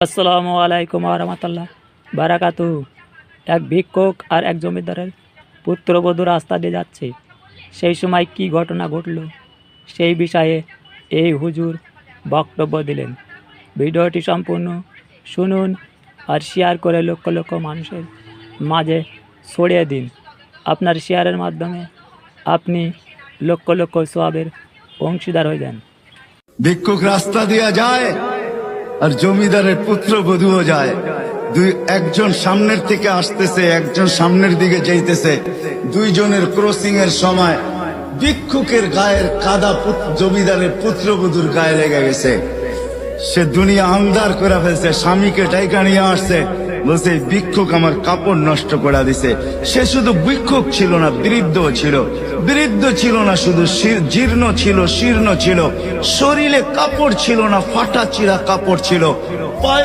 আসসালামু আলাইকুম রহমতুল্লাহ বারাকাতু। এক ভিক্ষুক আর এক জমিদারের পুত্রবধূ রাস্তা দিয়ে যাচ্ছে। সেই সময় কি ঘটনা ঘটল সেই বিষয়ে এই হুজুর বক্তব্য দিলেন। ভিডিওটি সম্পূর্ণ শুনুন আর শেয়ার করে লক্ষ লক্ষ মানুষের মাঝে ছড়িয়ে দিন। আপনার শেয়ারের মাধ্যমে আপনি লক্ষ লক্ষ সওয়াবের অংশীদার হয়ে যান। ভিক্ষুক রাস্তা দিয়া যায় আর জমিদারের পুত্রবধূও যায়। একজন সামনের থেকে আসতেছে, একজন সামনের দিকে যাইতেছে। দুইজনের ক্রসিং এর সময় ভিক্ষুকের গায়ের কাদা জমিদারের পুত্রবধূর গায়ে লেগে গেছে। সে দুনিয়া আন্ধার করে ফেলছে, স্বামীকে টাইকা নিয়ে আসছে, বলছে ভিক্ষুক আমার কাপড় নষ্ট করে দিছে। সে শুধু ভিক্ষুক ছিল না, বৃদ্ধ ছিল। বৃদ্ধ ছিল না শুধু, জীর্ণ ছিল, শীর্ণ ছিল, শরীরে কাপড় ছিল না, ফাটা চিরা কাপড় ছিল।